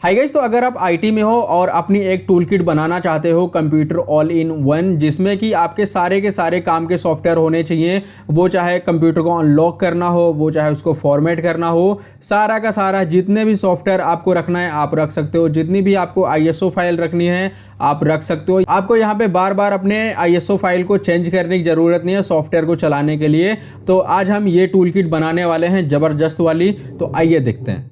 Hi guys, तो अगर आप आईटी में हो और अपनी एक टूल किट बनाना चाहते हो कंप्यूटर ऑल इन वन, जिसमें कि आपके सारे के सारे काम के सॉफ्टवेयर होने चाहिए, वो चाहे कंप्यूटर को अनलॉक करना हो, वो चाहे उसको फॉर्मेट करना हो, सारा का सारा जितने भी सॉफ्टवेयर आपको रखना है आप रख सकते हो। जितनी भी आपको आईएसओ फाइल रखनी है आप रख सकते हो। आपको यहाँ पे बार बार अपने आईएसओ फाइल को चेंज करने की ज़रूरत नहीं है सॉफ्टवेयर को चलाने के लिए। तो आज हम ये टूल किट बनाने वाले हैं ज़बरदस्त वाली, तो आइए देखते हैं।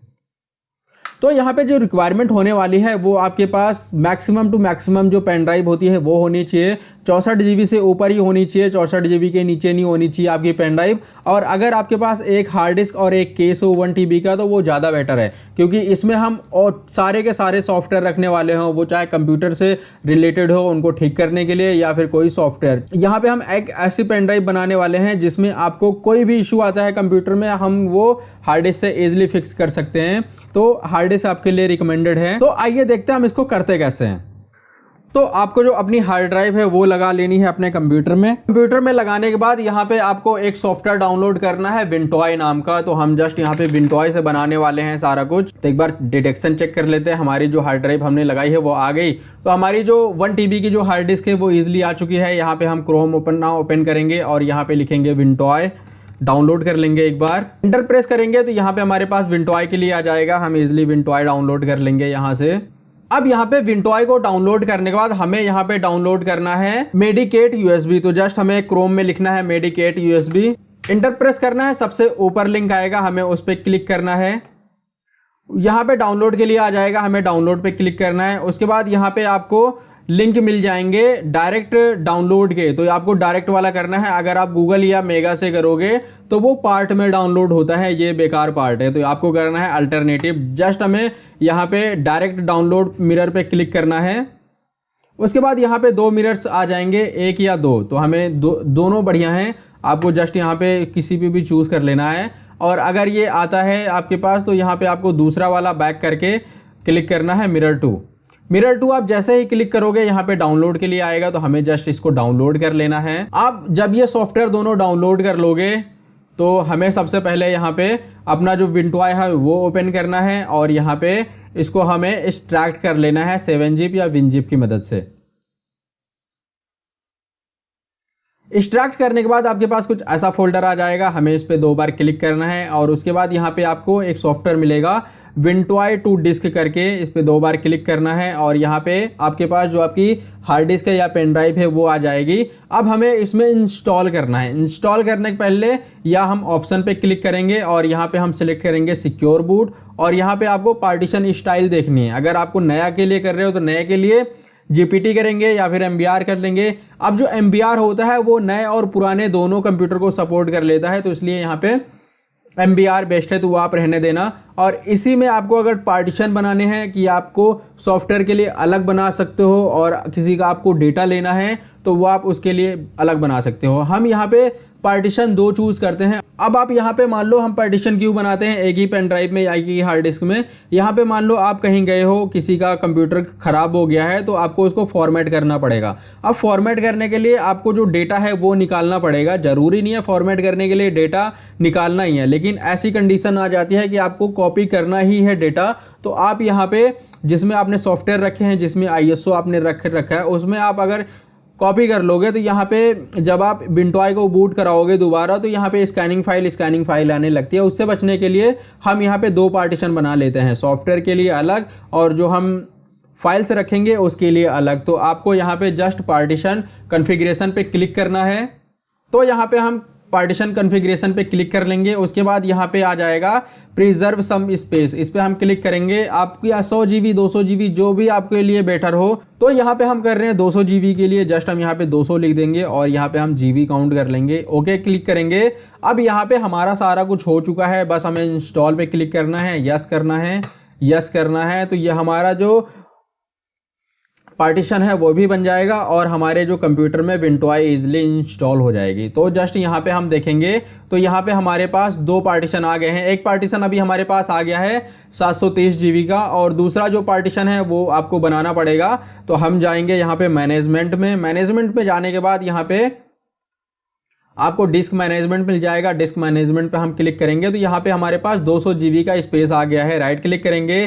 तो यहाँ पे जो रिक्वायरमेंट होने वाली है वो आपके पास मैक्सिमम टू मैक्सिमम जो पेन ड्राइव होती है वो होनी चाहिए 64 GB से ऊपर ही होनी चाहिए, 64 GB के नीचे नहीं होनी चाहिए आपकी पेन ड्राइव। और अगर आपके पास एक हार्ड डिस्क और एक केस हो 1 TB का तो वो ज़्यादा बेटर है, क्योंकि इसमें हम और सारे के सारे सॉफ्टवेयर रखने वाले हों, वो चाहे कंप्यूटर से रिलेटेड हो उनको ठीक करने के लिए या फिर कोई सॉफ्टवेयर। यहाँ पे हम एक ऐसी पेन ड्राइव बनाने वाले हैं जिसमें आपको कोई भी इशू आता है कंप्यूटर में, हम वो हार्ड डिस्क से इजिली फिक्स कर सकते हैं। तो हार्ड डिस्क आपके लिए रिकमेंडेड है। तो आइए देखते हैं हम इसको करते कैसे हैं। तो आपको जो अपनी हार्ड ड्राइव है वो लगा लेनी है अपने कंप्यूटर में। कंप्यूटर में लगाने के बाद यहाँ पे आपको एक सॉफ्टवेयर डाउनलोड करना है विंटॉय नाम का। तो हम जस्ट यहाँ पे विंटॉय से बनाने वाले हैं सारा कुछ। तो एक बार डिटेक्शन चेक कर लेते हैं। हमारी जो हार्ड ड्राइव हमने लगाई है वो आ गई। तो हमारी जो 1 TB की जो हार्ड डिस्क है वो ईजिली आ चुकी है। यहाँ पे हम क्रोम ओपन करेंगे और यहाँ पे लिखेंगे विंटॉय, डाउनलोड कर लेंगे। एक बार इंटर प्रेस करेंगे तो यहाँ पे हमारे पास विंटॉय के लिए आ जाएगा। हम इजिली विंटॉय डाउनलोड कर लेंगे यहाँ से। अब यहाँ पे विंटॉय को डाउनलोड करने के बाद हमें यहाँ पे डाउनलोड करना है मेडिकेट यूएसबी। तो जस्ट हमें क्रोम में लिखना है मेडिकेट यूएसबी, इंटर प्रेस करना है। सबसे ऊपर लिंक आएगा, हमें उस पर क्लिक करना है। यहाँ पे डाउनलोड के लिए आ जाएगा, हमें डाउनलोड पे क्लिक करना है। उसके बाद यहाँ पे आपको लिंक मिल जाएंगे डायरेक्ट डाउनलोड के। तो आपको डायरेक्ट वाला करना है। अगर आप गूगल या मेगा से करोगे तो वो पार्ट में डाउनलोड होता है, ये बेकार पार्ट है। तो आपको करना है अल्टरनेटिव। जस्ट हमें यहाँ पे डायरेक्ट डाउनलोड मिरर पे क्लिक करना है। उसके बाद यहाँ पे 2 मिरर्स आ जाएंगे, 1 या 2। तो हमें दोनों बढ़िया हैं। आपको जस्ट यहाँ पे किसी पे भी चूज़ कर लेना है। और अगर ये आता है आपके पास तो यहाँ पे आपको दूसरा वाला बैक करके क्लिक करना है मिरर टू आप जैसे ही क्लिक करोगे यहाँ पे डाउनलोड के लिए आएगा। तो हमें जस्ट इसको डाउनलोड कर लेना है। आप जब ये सॉफ्टवेयर दोनों डाउनलोड कर लोगे तो हमें सबसे पहले यहाँ पे अपना जो विंटॉय है वो ओपन करना है और यहाँ पे इसको हमें एक्सट्रैक्ट कर लेना है 7zip या WinZip की मदद से। एक्सट्रैक्ट करने के बाद आपके पास कुछ ऐसा फोल्डर आ जाएगा। हमें इस पर 2 बार क्लिक करना है और उसके बाद यहाँ पे आपको एक सॉफ्टवेयर मिलेगा विंटॉय टू डिस्क करके, इस पे 2 बार क्लिक करना है और यहाँ पे आपके पास जो आपकी हार्ड डिस्क है या पेन ड्राइव है वो आ जाएगी। अब हमें इसमें इंस्टॉल करना है। इंस्टॉल करने के पहले या हम ऑप्शन पे क्लिक करेंगे और यहाँ पे हम सिलेक्ट करेंगे सिक्योर बूट। और यहाँ पे आपको पार्टीशन स्टाइल देखनी है। अगर आपको नया के लिए कर रहे हो तो नए के लिए जीपीटी करेंगे या फिर एमबीआर कर लेंगे। अब जो एमबीआर होता है वो नए और पुराने दोनों कंप्यूटर को सपोर्ट कर लेता है, तो इसलिए यहाँ पे एमबीआर बेस्ट है, तो वो आप रहने देना। और इसी में आपको अगर पार्टीशन बनाने हैं कि आपको सॉफ्टवेयर के लिए अलग बना सकते हो और किसी का आपको डेटा लेना है तो वो आप उसके लिए अलग बना सकते हो। हम यहाँ पे पार्टीशन 2 चूज करते हैं। अब आप यहाँ पे मान लो हम पार्टीशन क्यों बनाते हैं एक ही पेन ड्राइव में या एक ही हार्ड डिस्क में। यहाँ पे मान लो आप कहीं गए हो, किसी का कंप्यूटर खराब हो गया है तो आपको उसको फॉर्मेट करना पड़ेगा। अब फॉर्मेट करने के लिए आपको जो डेटा है वो निकालना पड़ेगा। जरूरी नहीं है फॉर्मेट करने के लिए डेटा निकालना ही है, लेकिन ऐसी कंडीशन आ जाती है कि आपको कॉपी करना ही है डेटा। तो आप यहाँ पे जिसमें आपने सॉफ्टवेयर रखे हैं, जिसमें आईएसओ आपने रखा है, उसमें आप अगर कॉपी कर लोगे तो यहाँ पे जब आप विंटॉय को बूट कराओगे दोबारा तो यहाँ पे स्कैनिंग फाइल आने लगती है। उससे बचने के लिए हम यहाँ पे 2 पार्टीशन बना लेते हैं, सॉफ्टवेयर के लिए अलग और जो हम फाइल्स रखेंगे उसके लिए अलग। तो आपको यहाँ पे जस्ट पार्टीशन कॉन्फ़िगरेशन पे क्लिक करना है। तो यहाँ पे हम पार्टीशन कॉन्फ़िगरेशन पे क्लिक कर लेंगे। उसके बाद यहाँ पे आ जाएगा प्रिजर्व सम स्पेस, इस पे हम क्लिक करेंगे। आपकी 100 GB 200 GB जो भी आपके लिए बेटर हो। तो यहाँ पे हम कर रहे हैं 200 GB के लिए, जस्ट हम यहाँ पे 200 लिख देंगे और यहाँ पे हम GB काउंट कर लेंगे। ओके क्लिक करेंगे। अब यहाँ पे हमारा सारा कुछ हो चुका है, बस हमें इंस्टॉल पे क्लिक करना है, यस करना है। तो ये हमारा जो पार्टीशन है वो भी बन जाएगा और हमारे जो कंप्यूटर में विंटॉय इजीली इंस्टॉल हो जाएगी। तो जस्ट यहाँ पे हम देखेंगे तो यहाँ पे हमारे पास 2 पार्टीशन आ गए हैं। एक पार्टीशन अभी हमारे पास आ गया है 730 GB का और दूसरा जो पार्टीशन है वो आपको बनाना पड़ेगा। तो हम जाएंगे यहाँ पे मैनेजमेंट में जाने के बाद यहाँ पे आपको डिस्क मैनेजमेंट मिल जाएगा। डिस्क मैनेजमेंट पे हम क्लिक करेंगे तो यहाँ पे हमारे पास 200 GB का स्पेस आ गया है। राइट क्लिक करेंगे,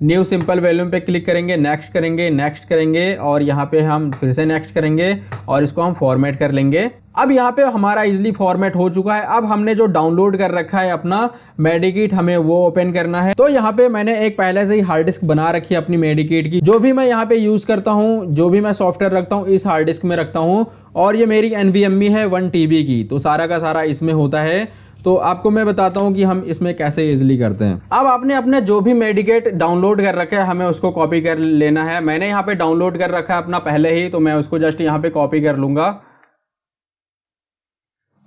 न्यू सिंपल वॉल्यूम पे क्लिक करेंगे, नेक्स्ट करेंगे, नेक्स्ट करेंगे और यहाँ पे हम फिर से नेक्स्ट करेंगे और इसको हम फॉर्मेट कर लेंगे। अब यहाँ पे हमारा इजीली फॉर्मेट हो चुका है। अब हमने जो डाउनलोड कर रखा है अपना मेडिकिट, हमें वो ओपन करना है। तो यहाँ पे मैंने एक पहले से ही हार्ड डिस्क बना रखी है अपनी मेडिकिट की। जो भी मैं यहाँ पे यूज करता हूँ, जो भी मैं सॉफ्टवेयर रखता हूँ, इस हार्ड डिस्क में रखता हूँ और ये मेरी NVMe है 1 TB की, तो सारा का सारा इसमें होता है। तो आपको मैं बताता हूँ कि हम इसमें कैसे इजीली करते हैं। अब आपने अपने जो भी मेडिकेट डाउनलोड कर रखा है, हमें उसको कॉपी कर लेना है। मैंने यहाँ पे डाउनलोड कर रखा है अपना पहले ही, तो मैं उसको जस्ट यहाँ पे कॉपी कर लूंगा।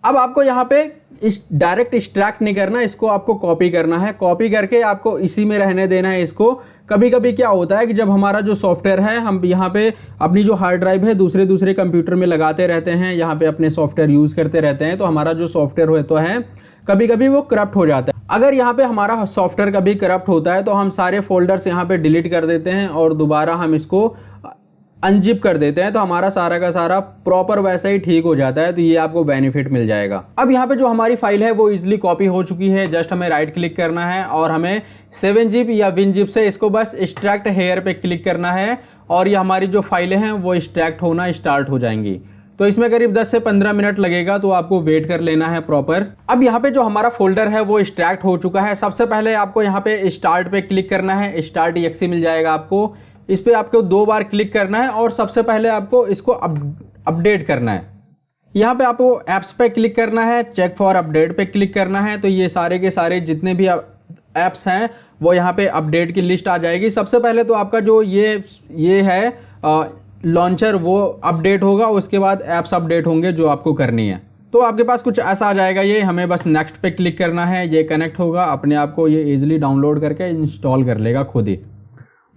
अब आपको यहाँ पे इस डायरेक्ट एक्सट्रैक्ट नहीं करना, इसको आपको कॉपी करना है। कॉपी करके आपको इसी में रहने देना है इसको। कभी कभी क्या होता है कि जब हमारा जो सॉफ्टवेयर है, हम यहाँ पे अपनी जो हार्ड ड्राइव है दूसरे कंप्यूटर में लगाते रहते हैं, यहाँ पे अपने सॉफ्टवेयर यूज़ करते रहते हैं, तो हमारा जो सॉफ्टवेयर होता है कभी कभी वो करप्ट हो जाता है। अगर यहाँ पे हमारा सॉफ्टवेयर कभी करप्ट होता है तो हम सारे फोल्डर्स यहाँ पे डिलीट कर देते हैं और दोबारा हम इसको अनजिप कर देते हैं, तो हमारा सारा का सारा प्रॉपर वैसा ही ठीक हो जाता है। तो ये आपको बेनिफिट मिल जाएगा। अब यहाँ पे जो हमारी फाइल है वो इजीली कॉपी हो चुकी है। जस्ट हमें राइट क्लिक करना है और हमें 7zip या WinZip से इसको बस एक्सट्रैक्ट हेयर पे क्लिक करना है और ये हमारी जो फाइलें हैं वो एक्सट्रैक्ट होना स्टार्ट हो जाएंगी। तो इसमें करीब 10 से 15 मिनट लगेगा, तो आपको वेट कर लेना है प्रॉपर। अब यहाँ पे जो हमारा फोल्डर है वो एक्सट्रैक्ट हो चुका है। सबसे पहले आपको यहाँ पे स्टार्ट पे क्लिक करना है, स्टार्ट exe मिल जाएगा आपको। इस पे आपको 2 बार क्लिक करना है और सबसे पहले आपको इसको अपडेट करना है। यहाँ पे आपको ऐप्स पे क्लिक करना है, चेक फॉर अपडेट पे क्लिक करना है। तो ये सारे के सारे जितने भी ऐप्स हैं वो यहाँ पे अपडेट की लिस्ट आ जाएगी। सबसे पहले तो आपका जो ये है लॉन्चर वो अपडेट होगा, उसके बाद ऐप्स अपडेट होंगे जो आपको करनी है। तो आपके पास कुछ ऐसा आ जाएगा ये, हमें बस नेक्स्ट पे क्लिक करना है। ये कनेक्ट होगा अपने आप को, ये इजीली डाउनलोड करके इंस्टॉल कर लेगा खुद ही।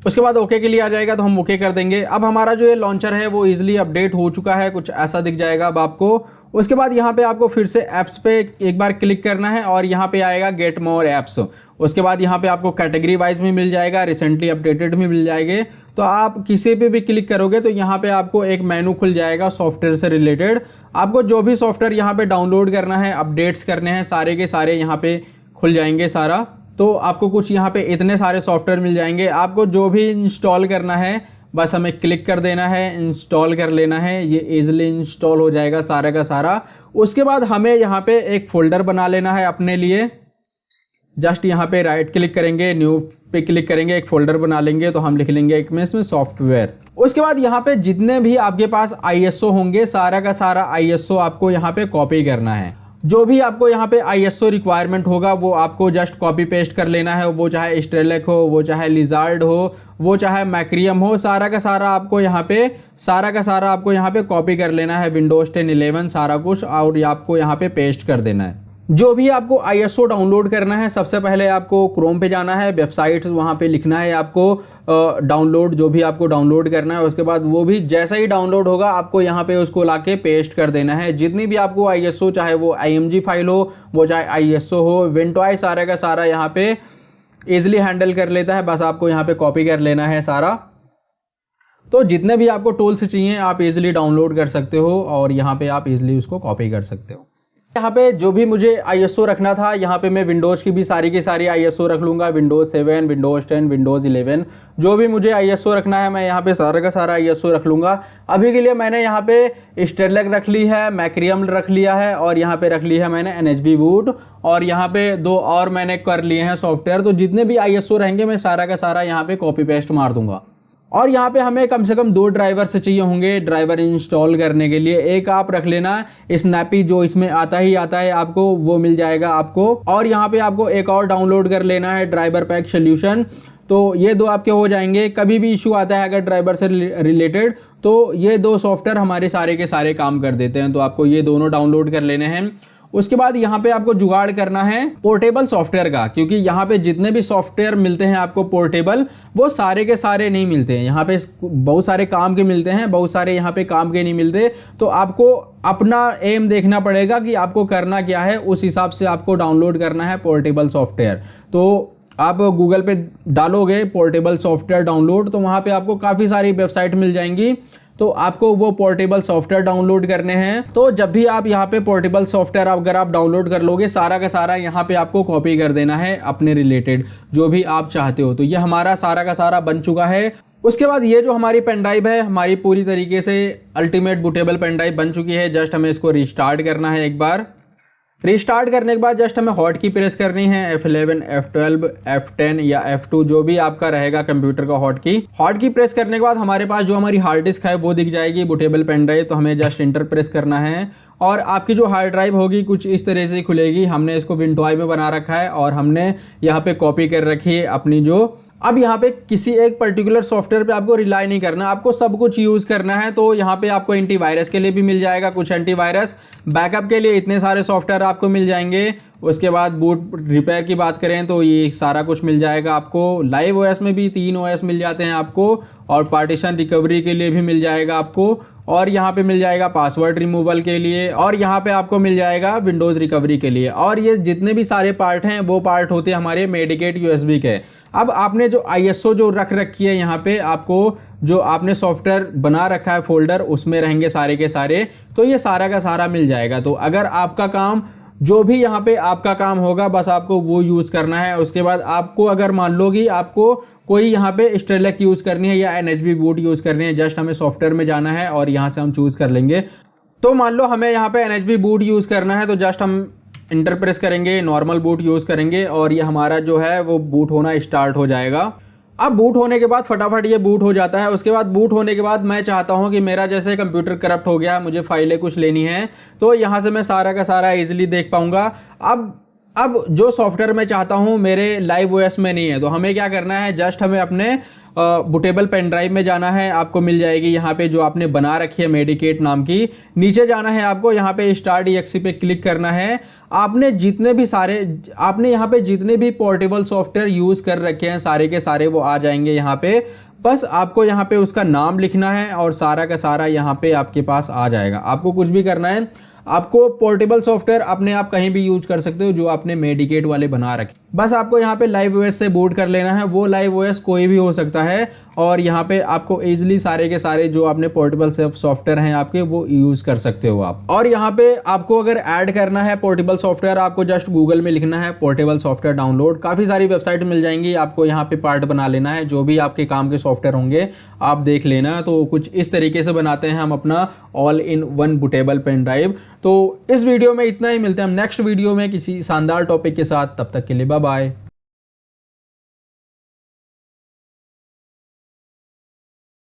उसके बाद ओके के लिए आ जाएगा, तो हम ओके कर देंगे। अब हमारा जो ये लॉन्चर है वो इजीली अपडेट हो चुका है, कुछ ऐसा दिख जाएगा अब आपको। उसके बाद यहाँ पे आपको फिर से ऐप्स पे एक बार क्लिक करना है और यहाँ पे आएगा गेट मोर ऐप्स। उसके बाद यहाँ पे आपको कैटेगरी वाइज में मिल जाएगा, रिसेंटली अपडेटेड में मिल जाएंगे। तो आप किसी पे भी क्लिक करोगे तो यहाँ पे आपको एक मेनू खुल जाएगा सॉफ्टवेयर से रिलेटेड। आपको जो भी सॉफ्टवेयर यहाँ पे डाउनलोड करना है, अपडेट्स करने हैं, सारे के सारे यहाँ पे खुल जाएंगे सारा। तो आपको कुछ यहाँ पे इतने सारे सॉफ्टवेयर मिल जाएंगे। आपको जो भी इंस्टॉल करना है बस हमें क्लिक कर देना है, इंस्टॉल कर लेना है। ये इजीली इंस्टॉल हो जाएगा सारा का सारा। उसके बाद हमें यहाँ पे एक फोल्डर बना लेना है अपने लिए। जस्ट यहाँ पे राइट क्लिक करेंगे, न्यू पे क्लिक करेंगे, एक फोल्डर बना लेंगे। तो हम लिख लेंगे एक में इसमें सॉफ्टवेयर। उसके बाद यहाँ पे जितने भी आपके पास ISO होंगे, सारा का सारा ISO आपको यहाँ पे कॉपी करना है। जो भी आपको यहाँ पे ISO रिक्वायरमेंट होगा वो आपको जस्ट कॉपी पेस्ट कर लेना है। वो चाहे स्ट्रेलेक हो, वो चाहे लिजार्ड हो, वो चाहे मैक्रियम हो, सारा का सारा आपको यहाँ पे कॉपी कर लेना है। विंडोज 10 11 सारा कुछ, और आपको यहाँ पे पेस्ट कर देना है। जो भी आपको ISO डाउनलोड करना है, सबसे पहले आपको क्रोम पे जाना है, वेबसाइट वहाँ पे लिखना है आपको डाउनलोड, जो भी आपको डाउनलोड करना है। उसके बाद वो भी जैसा ही डाउनलोड होगा आपको यहाँ पे उसको लाके पेस्ट कर देना है। जितनी भी आपको ISO, चाहे वो IMG फाइल हो, वो चाहे ISO हो, विंटॉय, सारा का सारा यहाँ पे ईजिली हैंडल कर लेता है। बस आपको यहाँ पे कॉपी कर लेना है सारा। तो जितने भी आपको टूल्स चाहिए आप इजीली डाउनलोड कर सकते हो और यहाँ पे आप इजीली उसको कॉपी कर सकते हो। यहाँ पे जो भी मुझे ISO रखना था, यहाँ पे मैं विंडोज़ की भी सारी की सारी ISO रख लूँगा। विंडोज़ 7, विंडोज़ 10, विंडोज़ 11, जो भी मुझे ISO रखना है मैं यहाँ पे सारा का सारा ISO रख लूँगा। अभी के लिए मैंने यहाँ पे स्टेरलेक रख ली है, मैक्रियम रख लिया है और यहाँ पे रख ली है मैंने NHB बूट, और यहाँ पे 2 और मैंने कर लिए हैं सॉफ्टवेयर। तो जितने भी ISO रहेंगे मैं सारा का सारा यहाँ पे कॉपी पेस्ट मार दूंगा। और यहाँ पे हमें कम से कम 2 ड्राइवर से चाहिए होंगे ड्राइवर इंस्टॉल करने के लिए। एक आप रख लेना स्नैपी, जो इसमें आता है आपको, वो मिल जाएगा आपको। और यहाँ पे आपको एक और डाउनलोड कर लेना है, ड्राइवर पैक सोल्यूशन। तो ये 2 आपके हो जाएंगे। कभी भी इशू आता है अगर ड्राइवर से रिलेटेड, तो ये 2 सॉफ्टवेयर हमारे सारे के सारे काम कर देते हैं। तो आपको ये दोनों डाउनलोड कर लेने हैं। उसके बाद यहाँ पे आपको जुगाड़ करना है पोर्टेबल सॉफ्टवेयर का, क्योंकि यहाँ पे जितने भी सॉफ्टवेयर मिलते हैं आपको पोर्टेबल, वो सारे के सारे नहीं मिलते हैं। यहाँ पे बहुत सारे काम के मिलते हैं, बहुत सारे यहाँ पे काम के नहीं मिलते। तो आपको अपना एम देखना पड़ेगा कि आपको करना क्या है, उस हिसाब से आपको डाउनलोड करना है पोर्टेबल सॉफ्टवेयर। तो आप गूगल पे डालोगे पोर्टेबल सॉफ्टवेयर डाउनलोड, तो वहाँ पे आपको काफ़ी सारी वेबसाइट मिल जाएंगी। तो आपको वो पोर्टेबल सॉफ्टवेयर डाउनलोड करने हैं। तो जब भी आप यहाँ पे पोर्टेबल सॉफ्टवेयर अगर आप डाउनलोड कर लोगे, सारा का सारा यहाँ पे आपको कॉपी कर देना है अपने रिलेटेड जो भी आप चाहते हो। तो ये हमारा सारा का सारा बन चुका है। उसके बाद ये जो हमारी पेन ड्राइव है हमारी पूरी तरीके से अल्टीमेट बूटेबल पेन ड्राइव बन चुकी है। जस्ट हमें इसको रिस्टार्ट करना है। एक बार रिस्टार्ट करने के बाद जस्ट हमें हॉट की प्रेस करनी है, F11, F12, F10 या F2 जो भी आपका रहेगा कंप्यूटर का हॉट की प्रेस करने के बाद हमारे पास जो हमारी हार्ड डिस्क है वो दिख जाएगी, बूटेबल पेन ड्राइव। तो हमें जस्ट इंटर प्रेस करना है और आपकी जो हार्ड ड्राइव होगी कुछ इस तरह से खुलेगी। हमने इसको विंडोज में बना रखा है और हमने यहाँ पे कॉपी कर रखी है अपनी जो। अब यहाँ पे किसी एक पर्टिकुलर सॉफ्टवेयर पे आपको रिलाई नहीं करना, आपको सब कुछ यूज़ करना है। तो यहाँ पे आपको एंटीवायरस के लिए भी मिल जाएगा कुछ एंटीवायरस, बैकअप के लिए इतने सारे सॉफ्टवेयर आपको मिल जाएंगे। उसके बाद बूट रिपेयर की बात करें तो ये सारा कुछ मिल जाएगा आपको। लाइव ओएस में भी 3 ओएस मिल जाते हैं आपको और पार्टीशन रिकवरी के लिए भी मिल जाएगा आपको। और यहाँ पे मिल जाएगा पासवर्ड रिमूवल के लिए और यहाँ पे आपको मिल जाएगा विंडोज़ रिकवरी के लिए। और ये जितने भी सारे पार्ट हैं वो पार्ट होते हैं हमारे मेडिकेट यूएसबी के। अब आपने जो ISO जो रख रखी है यहाँ पे, आपको जो आपने सॉफ्टवेयर बना रखा है फोल्डर उसमें रहेंगे सारे के सारे। तो ये सारा का सारा मिल जाएगा। तो अगर आपका काम जो भी यहाँ पे आपका काम होगा बस आपको वो यूज़ करना है। उसके बाद आपको अगर मान लो कि आपको कोई यहाँ पे स्टेलक यूज़ करनी है या NHB बूट यूज़ करनी है, जस्ट हमें सॉफ्टवेयर में जाना है और यहाँ से हम चूज़ कर लेंगे। तो मान लो हमें यहाँ पे NHB बूट यूज़ करना है तो जस्ट हम इंटर प्रेस करेंगे, नॉर्मल बूट यूज़ करेंगे और ये हमारा जो है वो बूट होना स्टार्ट हो जाएगा। अब बूट होने के बाद फटाफट ये बूट हो जाता है। उसके बाद बूट होने के बाद मैं चाहता हूँ कि मेरा जैसे कंप्यूटर करप्ट हो गया, मुझे फाइलें कुछ लेनी है तो यहाँ से मैं सारा का सारा इजीली देख पाऊँगा। अब जो सॉफ्टवेयर मैं चाहता हूँ मेरे लाइव ओएस में नहीं है तो हमें क्या करना है, जस्ट हमें अपने बूटेबल पेन ड्राइव में जाना है। आपको मिल जाएगी यहाँ पे जो आपने बना रखी है मेडिकेट नाम की, नीचे जाना है आपको, यहाँ पे स्टार्ट EXE पे क्लिक करना है। आपने यहाँ पे जितने भी पोर्टेबल सॉफ्टवेयर यूज़ कर रखे हैं सारे के सारे वो आ जाएंगे यहाँ पे। बस आपको यहाँ पे उसका नाम लिखना है और सारा का सारा यहाँ पे आपके पास आ जाएगा। आपको कुछ भी करना है, आपको पोर्टेबल सॉफ्टवेयर अपने आप कहीं भी यूज कर सकते हो जो आपने मेडिकेट वाले बना रखे। बस आपको यहाँ पे लाइव ओएस से बूट कर लेना है। वो लाइव ओएस कोई भी हो सकता है और यहाँ पे आपको इजीली सारे के सारे जो आपने पोर्टेबल सॉफ्टवेयर हैं आपके वो यूज कर सकते हो आप। और यहाँ पे आपको अगर ऐड करना है पोर्टेबल सॉफ्टवेयर, आपको जस्ट गूगल में लिखना है पोर्टेबल सॉफ्टवेयर डाउनलोड, काफ़ी सारी वेबसाइट मिल जाएंगी। आपको यहाँ पे पार्ट बना लेना है, जो भी आपके काम के सॉफ्टवेयर होंगे आप देख लेना। तो कुछ इस तरीके से बनाते हैं हम अपना all in one bootable pen drive. तो इस वीडियो में इतना ही, मिलते हैं हम नेक्स्ट वीडियो में किसी शानदार टॉपिक के साथ। तब तक के लिए बाय बाय।